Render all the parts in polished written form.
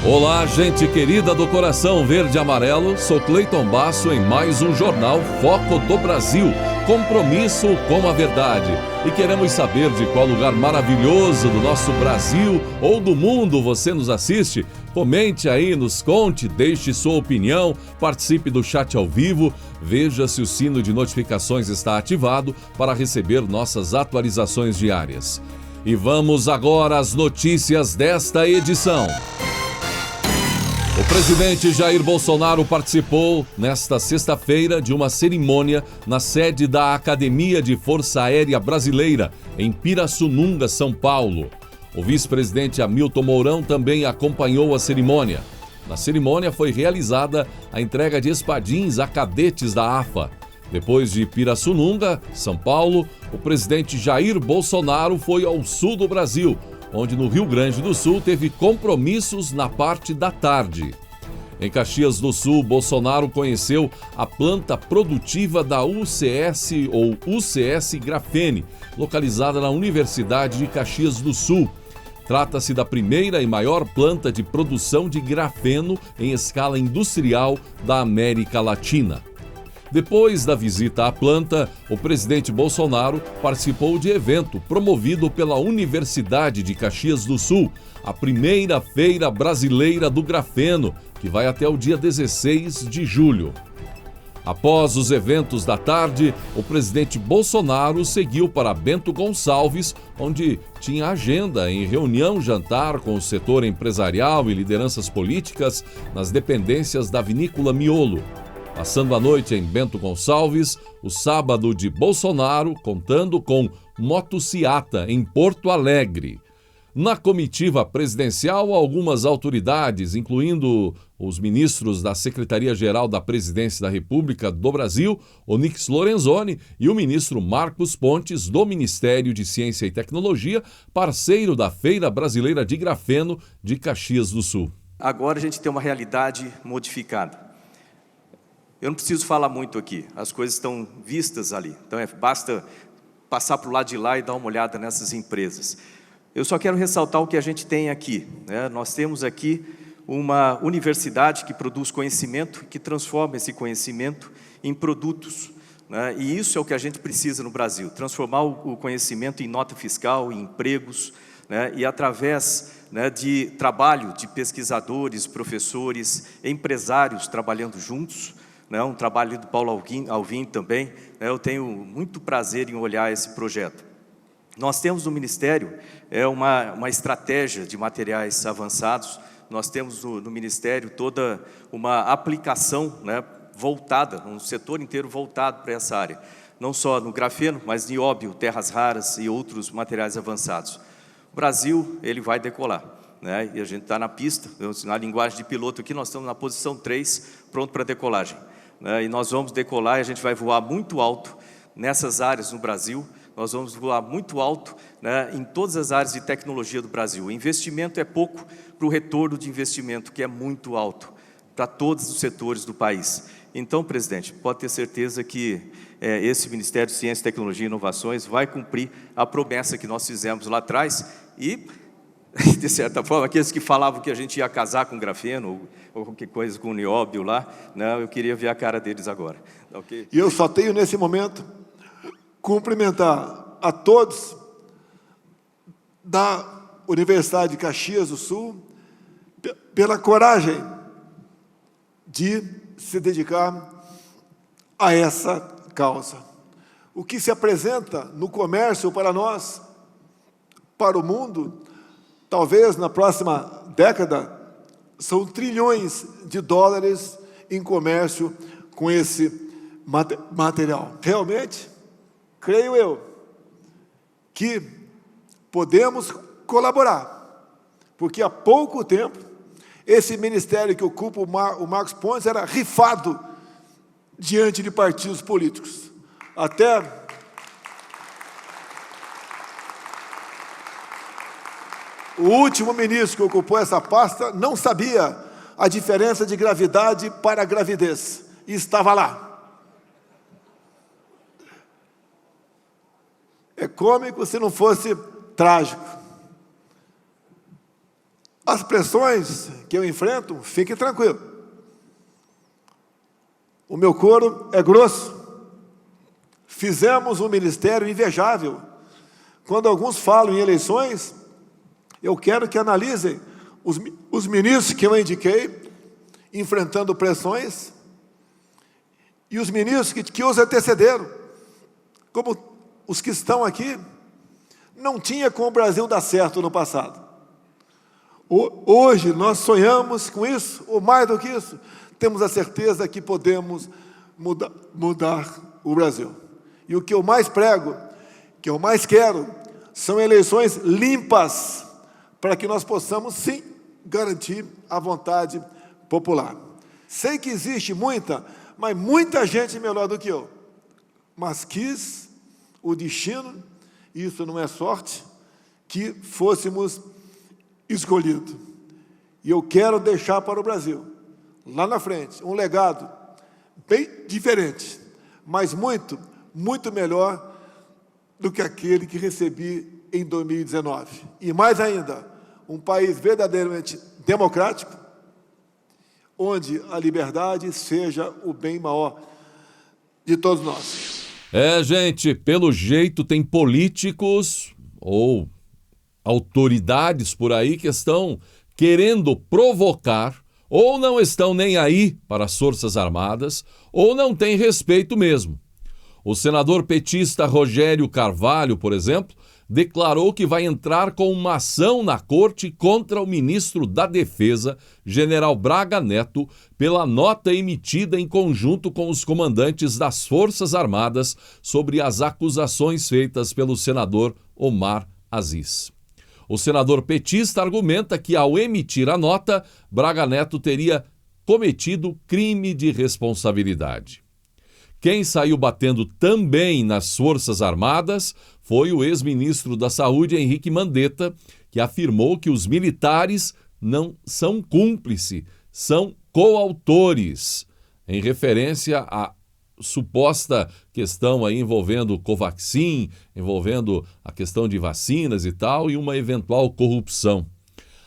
Olá, gente querida do coração verde e amarelo, sou Cleiton Basso em mais um Jornal Foco do Brasil, compromisso com a verdade. E queremos saber de qual lugar maravilhoso do nosso Brasil ou do mundo você nos assiste. Comente aí, nos conte, deixe sua opinião, participe do chat ao vivo, veja se o sino de notificações está ativado para receber nossas atualizações diárias. E vamos agora às notícias desta edição. O presidente Jair Bolsonaro participou, nesta sexta-feira, de uma cerimônia na sede da Academia de Força Aérea Brasileira, em Pirassununga, São Paulo. O vice-presidente Hamilton Mourão também acompanhou a cerimônia. Na cerimônia foi realizada a entrega de espadins a cadetes da AFA. Depois de Pirassununga, São Paulo, o presidente Jair Bolsonaro foi ao sul do Brasil, onde no Rio Grande do Sul teve compromissos na parte da tarde. Em Caxias do Sul, Bolsonaro conheceu a planta produtiva da UCS ou UCS Grafene, localizada na Universidade de Caxias do Sul. Trata-se da primeira e maior planta de produção de grafeno em escala industrial da América Latina. Depois da visita à planta, o presidente Bolsonaro participou de evento promovido pela Universidade de Caxias do Sul, a primeira Feira Brasileira do Grafeno, que vai até o dia 16 de julho. Após os eventos da tarde, o presidente Bolsonaro seguiu para Bento Gonçalves, onde tinha agenda em reunião-jantar com o setor empresarial e lideranças políticas nas dependências da Vinícola Miolo. Passando a noite em Bento Gonçalves, o sábado de Bolsonaro, contando com motociata em Porto Alegre. Na comitiva presidencial, algumas autoridades, incluindo os ministros da Secretaria-Geral da Presidência da República do Brasil, Onyx Lorenzoni, e o ministro Marcos Pontes, do Ministério de Ciência e Tecnologia, parceiro da Feira Brasileira de Grafeno de Caxias do Sul. Agora a gente tem uma realidade modificada. Eu não preciso falar muito aqui, as coisas estão vistas ali. Então basta passar para o lado de lá e dar uma olhada nessas empresas. Eu só quero ressaltar o que a gente tem aqui, né? Nós temos aqui uma universidade que produz conhecimento, que transforma esse conhecimento em produtos, né? E isso é o que a gente precisa no Brasil, transformar o conhecimento em nota fiscal, em empregos, né? E através, né, de trabalho de pesquisadores, professores, empresários trabalhando juntos, um trabalho do Paulo Alvim também, eu tenho muito prazer em olhar esse projeto. Nós temos no Ministério uma estratégia de materiais avançados, nós temos no Ministério toda uma aplicação, né, voltada, um setor inteiro voltado para essa área, não só no grafeno, mas nióbio, terras raras e outros materiais avançados. O Brasil, ele vai decolar, né, e a gente está na pista, na linguagem de piloto aqui, nós estamos na posição 3, pronto para decolagem. E nós vamos decolar e a gente vai voar muito alto nessas áreas no Brasil, nós vamos voar muito alto, né, em todas as áreas de tecnologia do Brasil. O investimento é pouco para o retorno de investimento, que é muito alto, para todos os setores do país. Então, presidente, pode ter certeza que esse Ministério de Ciência, Tecnologia e Inovações vai cumprir a promessa que nós fizemos lá atrás e, de certa forma, aqueles que falavam que a gente ia casar com grafeno ou qualquer coisa com nióbio lá, não, eu queria ver a cara deles agora. Okay? E eu só tenho, nesse momento, cumprimentar a todos da Universidade de Caxias do Sul pela coragem de se dedicar a essa causa. O que se apresenta no comércio para nós, para o mundo, talvez na próxima década, são trilhões de dólares em comércio com esse material. Realmente, creio eu, que podemos colaborar, porque há pouco tempo, esse ministério que ocupa o Marcos Pontes era rifado diante de partidos políticos. Até o último ministro que ocupou essa pasta não sabia a diferença de gravidade para a gravidez, e estava lá. É cômico se não fosse trágico. as pressões que eu enfrento, fique tranquilo. O meu couro é grosso. Fizemos um ministério invejável. Quando alguns falam em eleições, eu quero que analisem os ministros que eu indiquei, enfrentando pressões, e os ministros que os antecederam, como os que estão aqui, não tinha como o Brasil dar certo no passado. Hoje nós sonhamos com isso, ou mais do que isso, temos a certeza que podemos mudar o Brasil. E o que eu mais prego, que eu mais quero, são eleições limpas, para que nós possamos, sim, garantir a vontade popular. Sei que existe mas muita gente melhor do que eu. Mas quis o destino, isso não é sorte, que fôssemos escolhidos. E eu quero deixar para o Brasil, lá na frente, um legado bem diferente, mas muito, muito melhor do que aquele que recebi em 2019. E mais ainda, um país verdadeiramente democrático, onde a liberdade seja o bem maior de todos nós. Gente, pelo jeito tem políticos ou autoridades por aí que estão querendo provocar, ou não estão nem aí para as Forças Armadas, ou não têm respeito mesmo. O senador petista Rogério Carvalho, por exemplo, declarou que vai entrar com uma ação na corte contra o ministro da Defesa, general Braga Neto, pela nota emitida em conjunto com os comandantes das Forças Armadas sobre as acusações feitas pelo senador Omar Aziz. O senador petista argumenta que, ao emitir a nota, Braga Neto teria cometido crime de responsabilidade. Quem saiu batendo também nas Forças Armadas foi o ex-ministro da Saúde, Henrique Mandetta, que afirmou que os militares não são cúmplices, são coautores, em referência à suposta questão aí envolvendo Covaxin, envolvendo a questão de vacinas e tal, e uma eventual corrupção.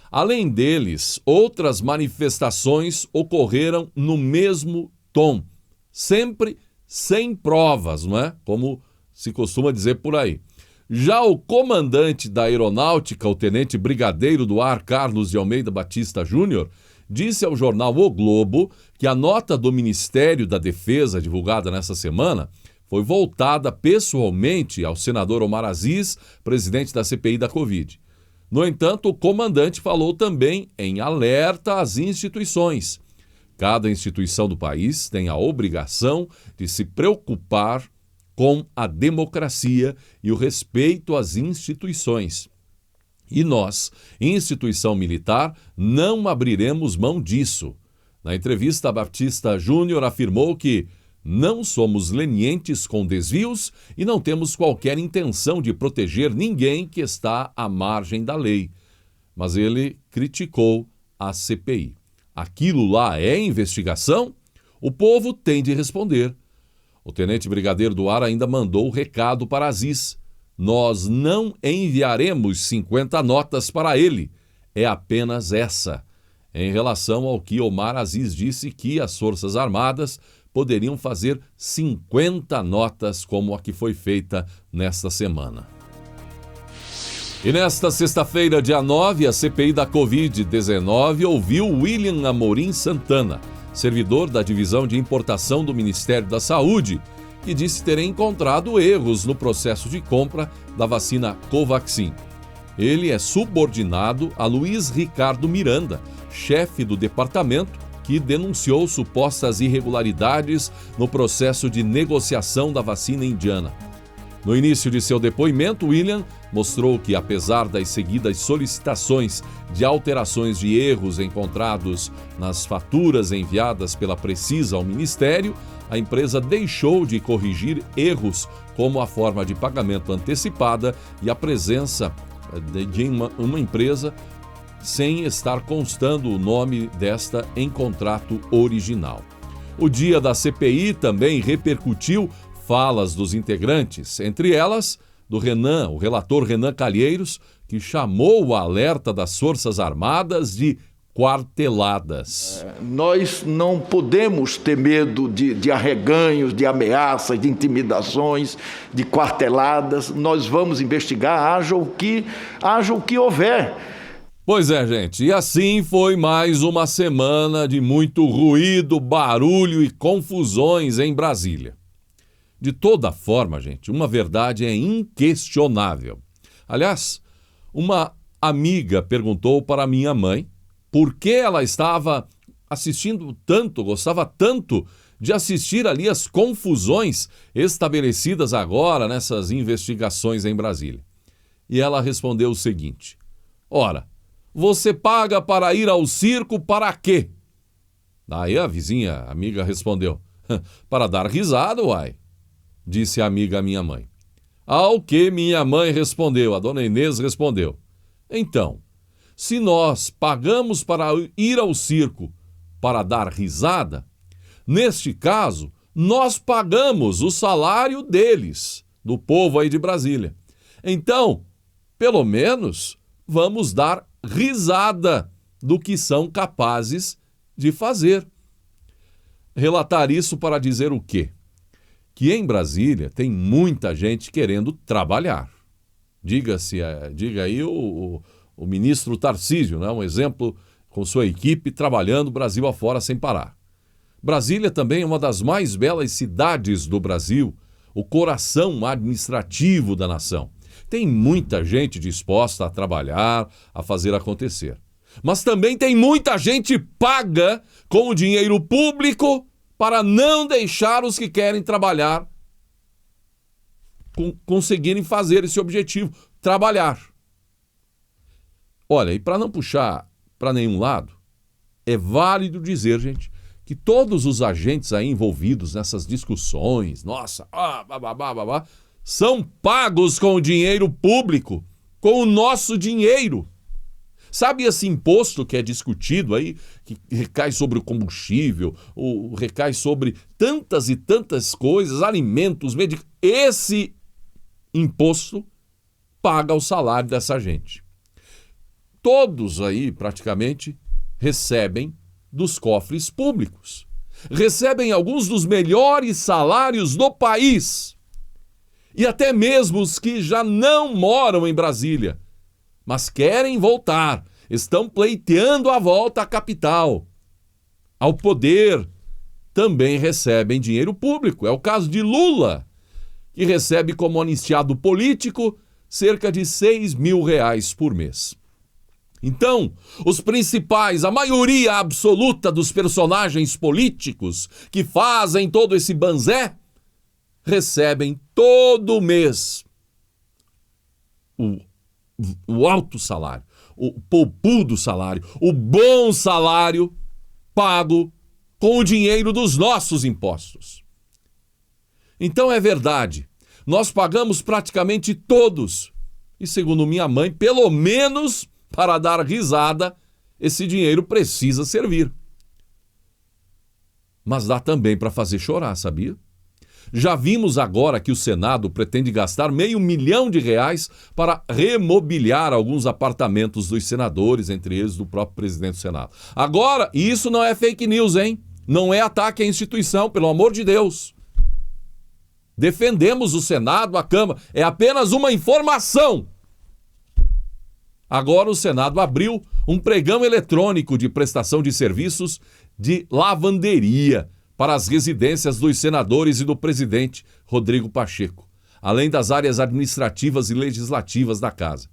Além deles, outras manifestações ocorreram no mesmo tom, sempre sem provas, não é? Como se costuma dizer por aí. Já o comandante da Aeronáutica, o tenente brigadeiro do ar Carlos de Almeida Batista Júnior, disse ao jornal O Globo que a nota do Ministério da Defesa, divulgada nessa semana, foi voltada pessoalmente ao senador Omar Aziz, presidente da CPI da Covid. No entanto, o comandante falou também em alerta às instituições. Cada instituição do país tem a obrigação de se preocupar com a democracia e o respeito às instituições. E nós, instituição militar, não abriremos mão disso. Na entrevista, Batista Júnior afirmou que não somos lenientes com desvios e não temos qualquer intenção de proteger ninguém que está à margem da lei. Mas ele criticou a CPI. Aquilo lá é investigação? O povo tem de responder. O tenente brigadeiro do ar ainda mandou o recado para Aziz. Nós não enviaremos 50 notas para ele. É apenas essa. Em relação ao que Omar Aziz disse que as Forças Armadas poderiam fazer 50 notas como a que foi feita nesta semana. E nesta sexta-feira, dia 9, a CPI da Covid-19 ouviu William Amorim Santana, servidor da Divisão de Importação do Ministério da Saúde, que disse ter encontrado erros no processo de compra da vacina Covaxin. Ele é subordinado a Luiz Ricardo Miranda, chefe do departamento, que denunciou supostas irregularidades no processo de negociação da vacina indiana. No início de seu depoimento, William mostrou que, apesar das seguidas solicitações de alterações de erros encontrados nas faturas enviadas pela Precisa ao Ministério, a empresa deixou de corrigir erros como a forma de pagamento antecipada e a presença de uma empresa sem estar constando o nome desta em contrato original. O dia da CPI também repercutiu falas dos integrantes, entre elas do Renan, o relator Renan Calheiros, que chamou o alerta das Forças Armadas de quarteladas. Nós não podemos ter medo de arreganhos, de ameaças, de intimidações, de quarteladas. Nós vamos investigar, haja o que houver. Pois é, gente, e assim foi mais uma semana de muito ruído, barulho e confusões em Brasília. De toda forma, gente, uma verdade é inquestionável. Aliás, uma amiga perguntou para minha mãe por que ela estava assistindo tanto, gostava tanto de assistir ali as confusões estabelecidas agora nessas investigações em Brasília. E ela respondeu o seguinte: ora, você paga para ir ao circo para quê? Daí a vizinha, amiga, respondeu: para dar risada, uai, disse a amiga à minha mãe. Ao que minha mãe respondeu, a dona Inês respondeu: então, se nós pagamos para ir ao circo para dar risada, neste caso, nós pagamos o salário deles, do povo aí de Brasília. Então, pelo menos, vamos dar risada do que são capazes de fazer. Relatar isso para dizer o quê? Que em Brasília tem muita gente querendo trabalhar. Diga aí o ministro Tarcísio, né? Um exemplo com sua equipe trabalhando Brasil afora sem parar. Brasília também é uma das mais belas cidades do Brasil, o coração administrativo da nação. Tem muita gente disposta a trabalhar, a fazer acontecer. Mas também tem muita gente paga com o dinheiro público para não deixar os que querem trabalhar conseguirem fazer esse objetivo, trabalhar. Olha, e para não puxar para nenhum lado, é válido dizer, gente, que todos os agentes aí envolvidos nessas discussões, são pagos com o dinheiro público, com o nosso dinheiro. Sabe esse imposto que é discutido aí, que recai sobre o combustível, ou recai sobre tantas e tantas coisas, alimentos, medicamentos? Esse imposto paga o salário dessa gente. Todos aí, praticamente, recebem dos cofres públicos. Recebem alguns dos melhores salários do país. E até mesmo os que já não moram em Brasília, mas querem voltar, estão pleiteando a volta à capital, ao poder, também recebem dinheiro público. É o caso de Lula, que recebe como anistiado político cerca de R$6.000 por mês. Então, os principais, a maioria absoluta dos personagens políticos que fazem todo esse banzé, recebem todo mês o alto salário, o poupudo salário, o bom salário pago com o dinheiro dos nossos impostos. Então é verdade, nós pagamos praticamente todos, e segundo minha mãe, pelo menos para dar risada, esse dinheiro precisa servir. Mas dá também para fazer chorar, sabia? Já vimos agora que o Senado pretende gastar R$500 milhão para remobiliar alguns apartamentos dos senadores, entre eles do próprio presidente do Senado. Agora, isso não é fake news, hein? Não é ataque à instituição, pelo amor de Deus. Defendemos o Senado, a Câmara. É apenas uma informação. Agora o Senado abriu um pregão eletrônico de prestação de serviços de lavanderia para as residências dos senadores e do presidente Rodrigo Pacheco, além das áreas administrativas e legislativas da casa.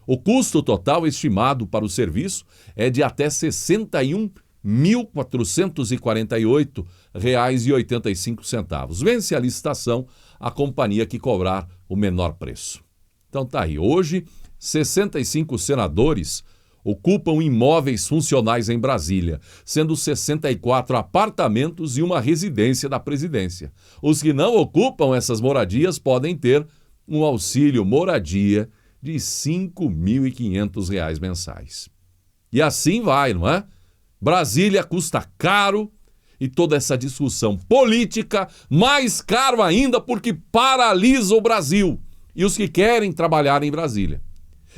O custo total estimado para o serviço é de até R$ 61.448,85. Vence a licitação a companhia que cobrar o menor preço. Então tá aí, hoje 65 senadores ocupam imóveis funcionais em Brasília, sendo 64 apartamentos e uma residência da presidência. Os que não ocupam essas moradias podem ter um auxílio moradia de R$ 5.500 mensais. E assim vai, não é? Brasília custa caro e toda essa discussão política mais caro ainda porque paralisa o Brasil. e os que querem trabalhar em Brasília.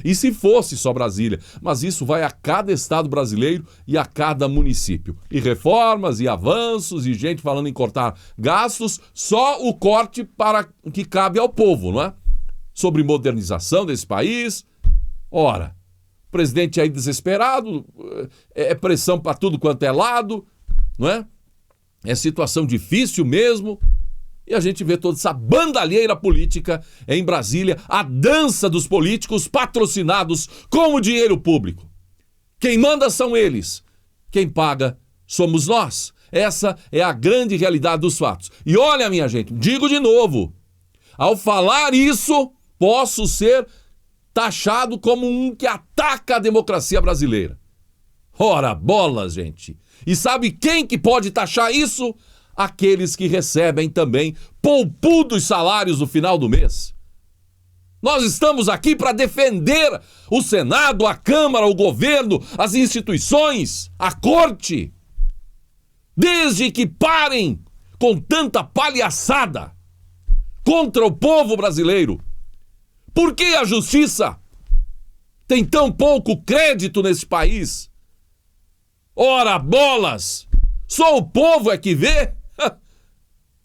E se fosse só Brasília, mas isso vai a cada estado brasileiro e a cada município. E reformas, e avanços, e gente falando em cortar gastos, só o corte para o que cabe ao povo, não é? Sobre modernização desse país. Ora, o presidente aí desesperado, é pressão para tudo quanto é lado, não é? É situação difícil mesmo. E a gente vê toda essa bandalheira política em Brasília, a dança dos políticos patrocinados com o dinheiro público. Quem manda são eles, quem paga somos nós. Essa é a grande realidade dos fatos. E olha, minha gente, digo de novo, ao falar isso, posso ser taxado como um que ataca a democracia brasileira. Ora, bolas, gente. E sabe quem que pode taxar isso? Aqueles que recebem também poupudos salários no final do mês. Nós estamos aqui para defender o Senado, a Câmara, o governo, as instituições, a Corte. Desde que parem com tanta palhaçada contra o povo brasileiro. Por que a justiça tem tão pouco crédito nesse país? Ora, bolas! Só o povo é que vê?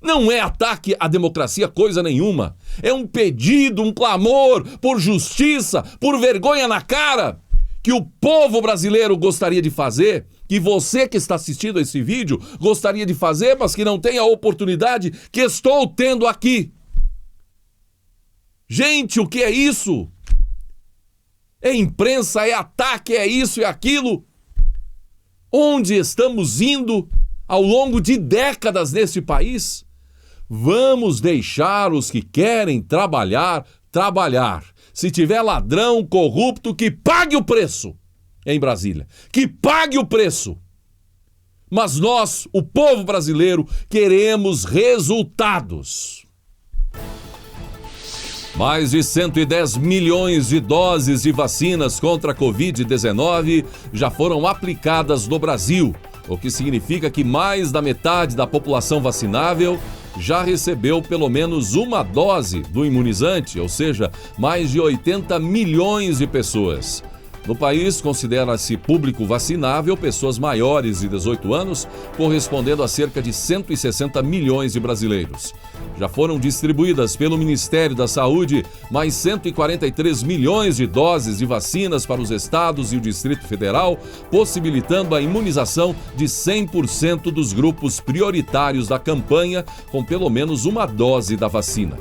Não é ataque à democracia coisa nenhuma. É um pedido, um clamor por justiça, por vergonha na cara, que o povo brasileiro gostaria de fazer, que você que está assistindo a esse vídeo gostaria de fazer, mas que não tem a oportunidade que estou tendo aqui. Gente, o que é isso? É imprensa, é ataque, é isso e aquilo. Onde estamos indo ao longo de décadas neste país? Vamos deixar os que querem trabalhar, trabalhar. Se tiver ladrão, corrupto, que pague o preço em Brasília. Que pague o preço. Mas nós, o povo brasileiro, queremos resultados. Mais de 110 milhões de doses de vacinas contra a Covid-19 já foram aplicadas no Brasil, o que significa que mais da metade da população vacinável já recebeu pelo menos uma dose do imunizante, ou seja, mais de 80 milhões de pessoas. No país, considera-se público vacinável pessoas maiores de 18 anos, correspondendo a cerca de 160 milhões de brasileiros. Já foram distribuídas pelo Ministério da Saúde mais 143 milhões de doses de vacinas para os estados e o Distrito Federal, possibilitando a imunização de 100% dos grupos prioritários da campanha, com pelo menos uma dose da vacina.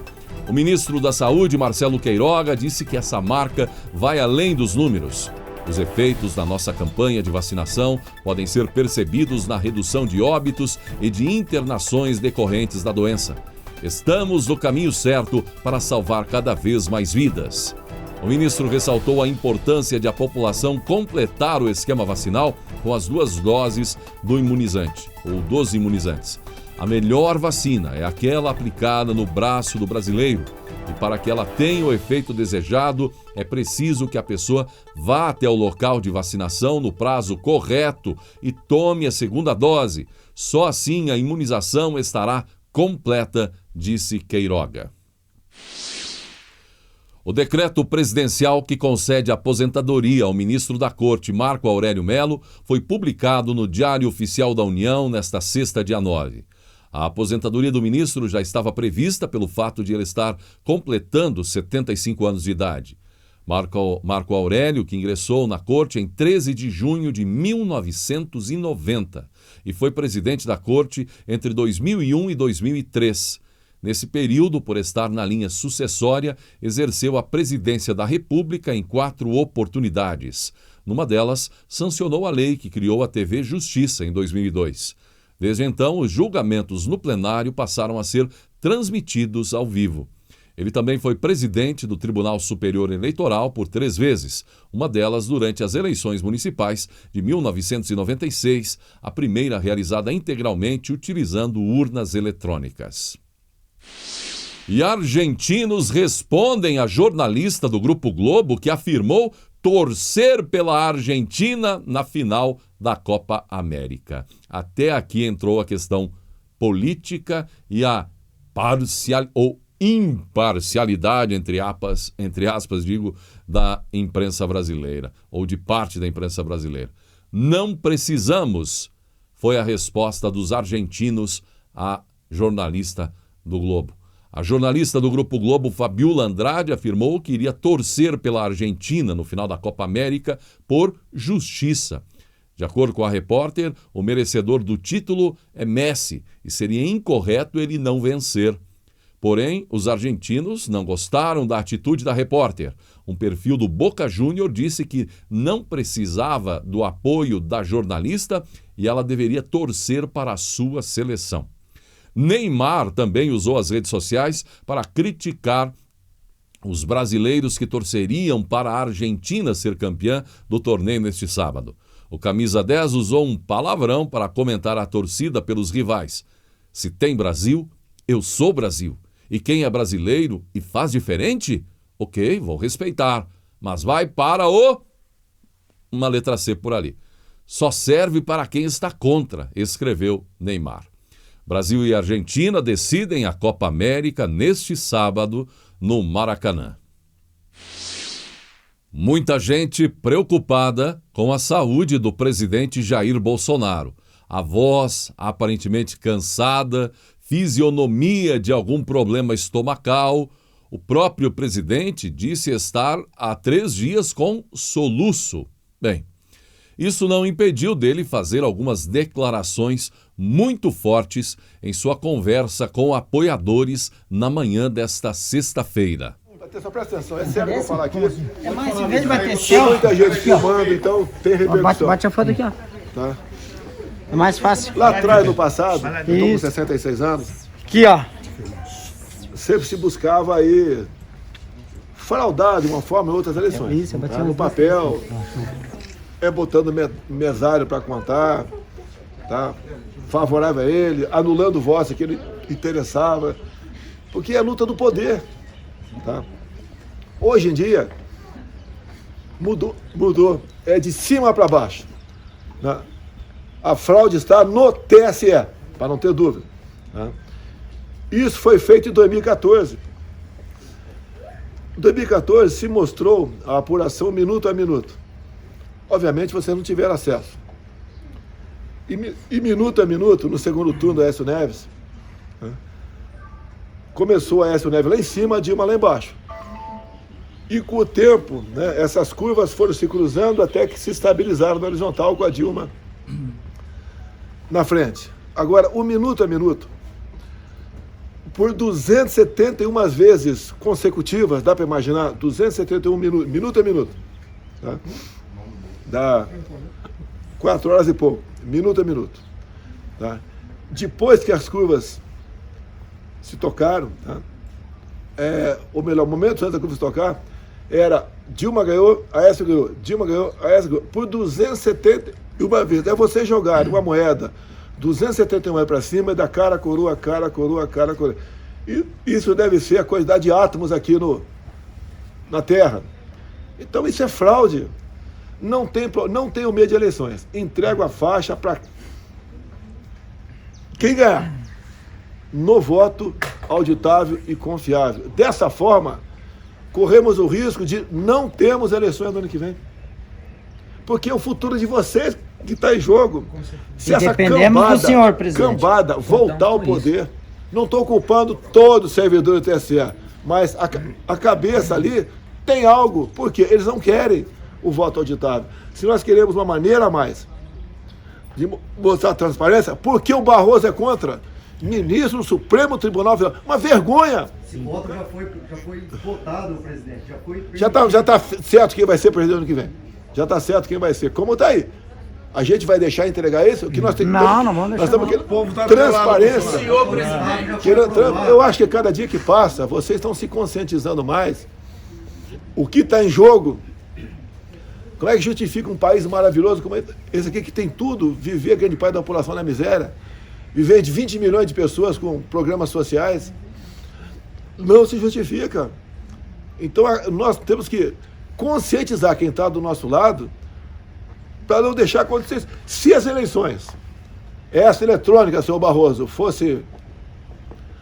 O ministro da Saúde, Marcelo Queiroga, disse que essa marca vai além dos números. Os efeitos da nossa campanha de vacinação podem ser percebidos na redução de óbitos e de internações decorrentes da doença. Estamos no caminho certo para salvar cada vez mais vidas. O ministro ressaltou a importância de a população completar o esquema vacinal com as 2 doses do imunizante, ou dos imunizantes. A melhor vacina é aquela aplicada no braço do brasileiro. E para que ela tenha o efeito desejado, é preciso que a pessoa vá até o local de vacinação no prazo correto e tome a 2ª dose. Só assim a imunização estará completa, disse Queiroga. O decreto presidencial que concede aposentadoria ao ministro da Corte, Marco Aurélio Mello, foi publicado no Diário Oficial da União nesta sexta, dia 9. A aposentadoria do ministro já estava prevista pelo fato de ele estar completando 75 anos de idade. Marco Aurélio, que ingressou na Corte em 13 de junho de 1990 e foi presidente da Corte entre 2001 e 2003. Nesse período, por estar na linha sucessória, exerceu a presidência da República em 4 oportunidades. Numa delas, sancionou a lei que criou a TV Justiça em 2002. Desde então, os julgamentos no plenário passaram a ser transmitidos ao vivo. Ele também foi presidente do Tribunal Superior Eleitoral por 3 vezes, uma delas durante as eleições municipais de 1996, a primeira realizada integralmente utilizando urnas eletrônicas. E argentinos respondem à jornalista do Grupo Globo que afirmou torcer pela Argentina na final da Copa América. Até aqui entrou a questão política e a imparcialidade, entre aspas, digo, da imprensa brasileira, ou de parte da imprensa brasileira. Não precisamos, foi a resposta dos argentinos à jornalista do Globo. A jornalista do Grupo Globo, Fabiola Andrade, afirmou que iria torcer pela Argentina no final da Copa América por justiça. De acordo com a repórter, o merecedor do título é Messi e seria incorreto ele não vencer. Porém, os argentinos não gostaram da atitude da repórter. Um perfil do Boca Júnior disse que não precisava do apoio da jornalista e ela deveria torcer para a sua seleção. Neymar também usou as redes sociais para criticar os brasileiros que torceriam para a Argentina ser campeã do torneio neste sábado. O camisa 10 usou um palavrão para comentar a torcida pelos rivais. Se tem Brasil, eu sou Brasil. E quem é brasileiro e faz diferente? Ok, vou respeitar. Mas vai para uma letra C por ali. Só serve para quem está contra, escreveu Neymar. Brasil e Argentina decidem a Copa América neste sábado no Maracanã. Muita gente preocupada com a saúde do presidente Jair Bolsonaro. A voz aparentemente cansada, fisionomia de algum problema estomacal. O próprio presidente disse estar há 3 dias com soluço. Bem, isso não impediu dele fazer algumas declarações muito fortes em sua conversa com apoiadores na manhã desta sexta-feira. Só presta atenção, é sério que eu vou falar aqui. É mais, em vez de bater Tem céu, muita gente filmando, então tem repercussão. bate a foto aqui, ó. Tá? É mais fácil. Lá atrás, no passado, eu estou com Isso. 66 anos, Aqui, ó. sempre se buscava aí fraudar de uma forma ou outra as eleições. Isso, eu bati Tá? no No papel, botando mesário para contar, tá? Favorável a ele, anulando votos que ele interessava, porque é a luta do poder. Tá? Hoje em dia, mudou, é de cima para baixo. Né? A fraude está no TSE, para não ter dúvida. Tá? Isso foi feito em 2014. Em 2014 se mostrou a apuração minuto a minuto. Obviamente vocês não tiveram acesso. E minuto a minuto, no segundo turno do Aécio Neves, né? Começou a Aécio Neves lá em cima, a Dilma lá embaixo. E com o tempo, né, essas curvas foram se cruzando até que se estabilizaram na horizontal com a Dilma na frente. Agora, o minuto a minuto, por 271 vezes consecutivas, dá para imaginar, 271 minuto a minuto, tá? Dá 4 horas e pouco, minuto a minuto. Tá? Depois que as curvas se tocaram, tá? Ou melhor, momentos antes da curva se tocar, era Dilma ganhou, Aécio ganhou, Dilma ganhou, Aécio ganhou, por 271 vezes. É você jogar uma moeda 271 para cima, da cara, coroa, cara, coroa, cara, coroa. E isso deve ser a quantidade de átomos aqui na Terra. Então isso é fraude. Não tenho medo de eleições. Entrego a faixa para quem ganhar. No voto auditável e confiável. Dessa forma, corremos o risco de não termos eleições no ano que vem. Porque é o futuro de vocês que está em jogo. Se essa cambada voltar ao poder, não estou culpando todo o servidor do TSE, mas a cabeça ali tem algo, porque eles não querem o voto auditável. Se nós queremos uma maneira a mais de mostrar transparência, por que o Barroso é contra? Ministro do Supremo Tribunal Federal. Uma vergonha! Esse voto já foi votado, presidente. Já está certo quem vai ser presidente ano que vem. Já está certo quem vai ser. Como está aí? A gente vai deixar entregar isso? O que nós temos? Não vamos deixar. Nós estamos transparência. Eu acho que cada dia que passa, vocês estão se conscientizando mais. O que está em jogo? Como é que justifica um país maravilhoso como esse aqui, que tem tudo, viver grande parte da população na miséria, viver de 20 milhões de pessoas com programas sociais? Não se justifica. Então nós temos que conscientizar quem está do nosso lado para não deixar acontecer isso. Se as eleições, essa eletrônica, senhor Barroso, fossem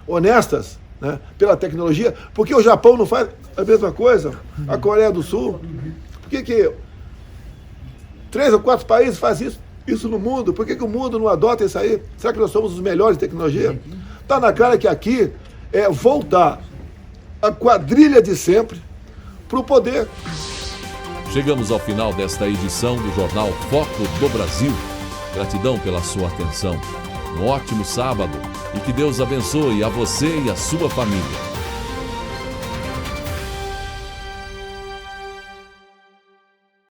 honestas, né, pela tecnologia, porque o Japão não faz a mesma coisa, a Coreia do Sul. Por que 3 ou 4 países fazem isso no mundo? Por que o mundo não adota isso aí? Será que nós somos os melhores em tecnologia? Está na cara que aqui é voltar a quadrilha de sempre para o poder. Chegamos ao final desta edição do Jornal Foco do Brasil. Gratidão pela sua atenção. Um ótimo sábado e que Deus abençoe a você e a sua família.